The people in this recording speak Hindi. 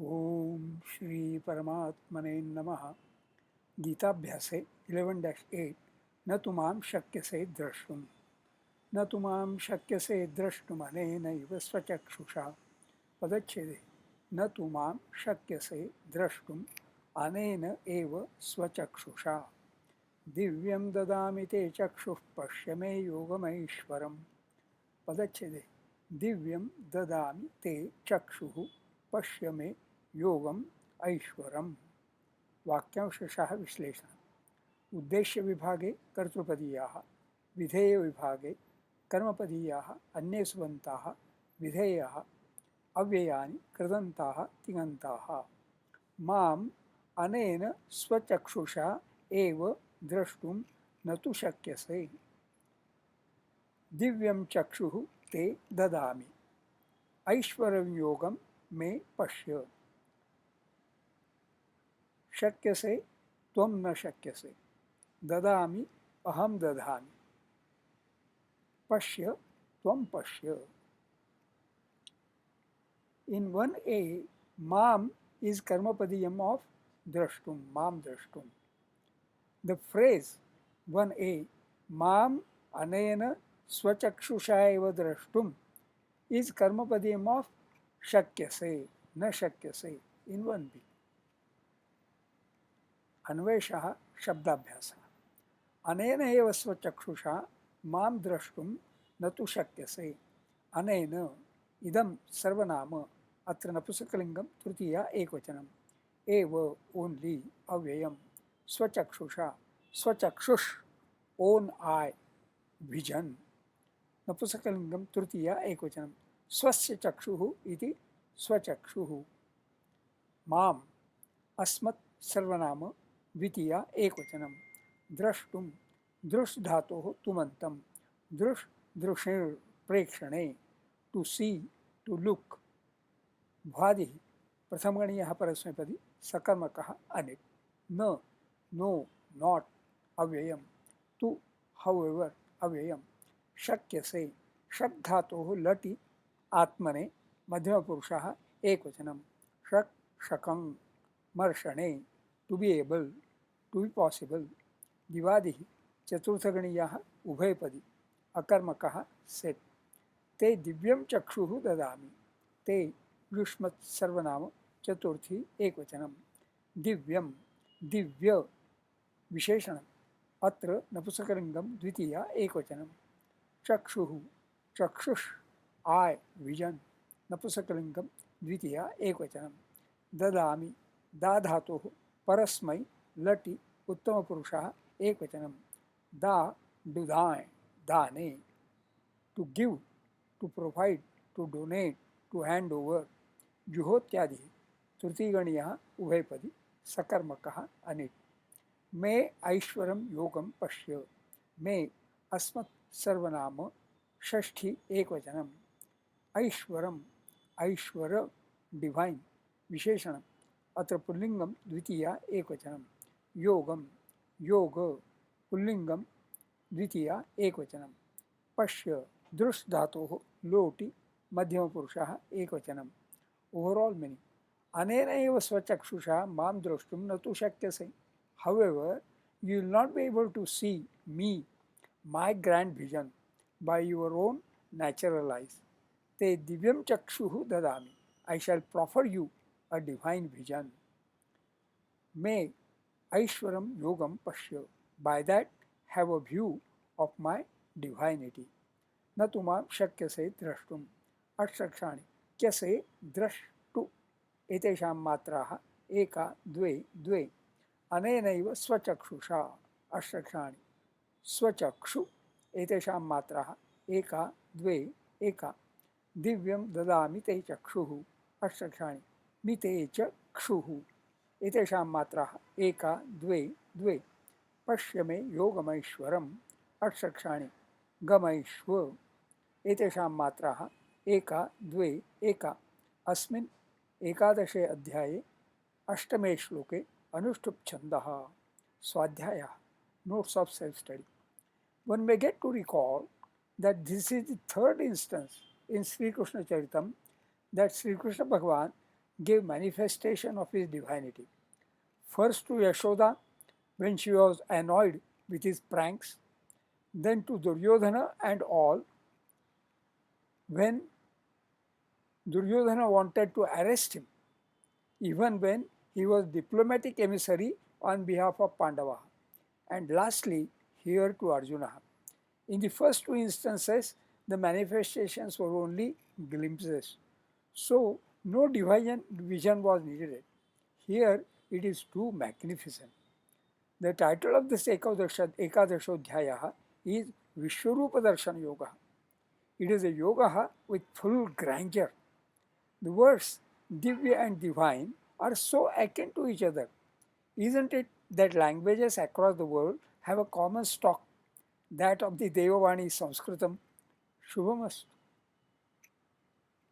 ओम श्री परमात्मने नमः। गीताभ्यासे 11-8 न तु मां शक्यसे द्रष्टुं न तु मां शक्यसे द्रष्टुमनेनैव स्वचक्षुषा। पदच्छेदे न तु मां शक्यसे द्रष्टुम् अनेन एव स्वचक्षुषा। दिव्यं ददामि ते चक्षुः पश्य मे योगमैश्वरम्। पदच्छेदे दिव्यं ददामि ते चक्षुः पश्य मे योगम ऐश्वरम। वाक्यांशशः विश्लेषण। उद्देश्य विभागे कर्तृपदीयाः, विधेय विभागे कर्मपदीयाः अन्ये सुबन्ताः विधेयाः अव्ययानि कृदन्ताः तिङन्ताः। माम् अनेन स्वचक्षुषा एव द्रष्टुं न तु शक्यसे। दिव्यं चक्षुः ते ददामि ऐश्वरं योगं मे पश्य। शक्यसे त्वं न शक्यसे, ददामि अहं दधामि, पश्य त्वं पश्य। In 1a, mam is karmapadiyam of drashtum, mam drashtum. The phrase 1a, mam anena swachakshusha eva drashtum, is karmapadiyam of shakyase, na shakyase in 1b. अन्वेषः शब्दाभ्यासः। अनेन एव स्वचक्षुषा मां द्रष्टुं न तु शक्यसे। अनेन इदं सर्वनाम अत्र नपुंसकलिङ्गं तृतीया एकवचनम्। एव ओन्ली अव्ययं स्वचक्षुषा स्वचक्षुष ओन आई विजन। नपुंसकलिङ्गं तृतीया एकवचनं स्वस्य चक्षुः इति स्वचक्षुः। माम् अस्मत् सर्वनाम द्वितीया एकवचनं द्रष्टुं दृष् धातोः तुमन्तं दृष् दृशिर् प्रेक्षणे टू सी टू लुक। भ्वादिः प्रथमगणीयः परस्मैपदी सकर्मकः अनिट्। न नो नॉट अव्ययं तु हाउएवर अव्ययं शक्यसे शक् धातोः लटि आत्मने मध्यमपुरुषः एकवचनं शक् शकं मर्षणे to be able to be possible. दिवादिः चतुर्थगणीयः उभयपदी अकर्मकः सेट्। ते दिव्यं चक्षुः ददामि। ते युष्मत् सर्वनाम चतुर्थी एकवचनं दिव्यं दिव्य विशेषणम् अत्र नपुंसकलिङ्गं द्वितीया एकवचनं चक्षुः चक्षुष आई विजन नपुंसकलिङ्गं द्वितीया एकवचनं ददामि दा धातोः परस्मै लटि उत्तमपुरुषः एकवचनं दा दुदाय दाने to give to provide to donate to hand over. जुहोत्यादि तृतीयगणीयः उभयपदी सकर्मकः अनिट्। मे ऐश्वरं योगं पश्य। मे अस्मत् सर्वनाम षष्ठी एकवचनम् ऐश्वरम् ऐश्वर डिवाइन विशेषणम् अत्र पुल्लिङ्गं द्वितीया एकवचनं योगं योग पुल्लिङ्गं द्वितीया एकवचनं पश्य दृश् धातोः लोटि मध्यमपुरुषः एकवचनम्। ओवरऑल मीनिंग अनेन एव स्वचक्षुषा मां द्रष्टुं न तु शक्यसे। However, you will not be able to see me, my grand vision, by your own natural eyes. Te divyam chakshuhu dadami. I shall proffer you a divine vision. May Aishwaram Yogam Pashya. By that, have a view of my divinity. न तुमां शक्यसे द्रष्टुम्। अष्टक्षाणि क्यसे द्रष्टु एतेषां मात्राः एका द्वे द्वे। अनेनैव स्वचक्षुषा अष्टक्षाणि स्वचक्षु एतेषां मात्राः एका द्वे एका। दिव्यं ददामि ते चक्षुः अष्टक्षाणि मिते च क्षुः एतेषां मात्राः एका द्वे द्वे। पश्य मे योगमैश्वरम् अष्टक्षाणि गमैश्व एतेषां मात्राः एका द्वे एका। अस्मिन् एकादशे अध्याये अष्टमे श्लोके अनुष्टुप् छन्दः स्वाध्यायः notes of self study. One may get to recall that this is the third instance in Sri Krishna Charitam that Sri Krishna Bhagavan gave manifestation of his divinity. First to Yashoda when she was annoyed with his pranks, then to Duryodhana and all when Duryodhana wanted to arrest him, even when he was diplomatic emissary on behalf of Pandava. And lastly, here to Arjuna. In the first two instances, the manifestations were only glimpses. So, no divine vision was needed. Here, it is too magnificent. The title of this Ekadashodhyaya is Vishwarupa Darshan Yoga. It is a yoga with full grandeur. The words Divya and Divine are so akin to each other. Isn't it that languages across the world have a common stock, that of the Devavani Sanskritam? Shubhamastu.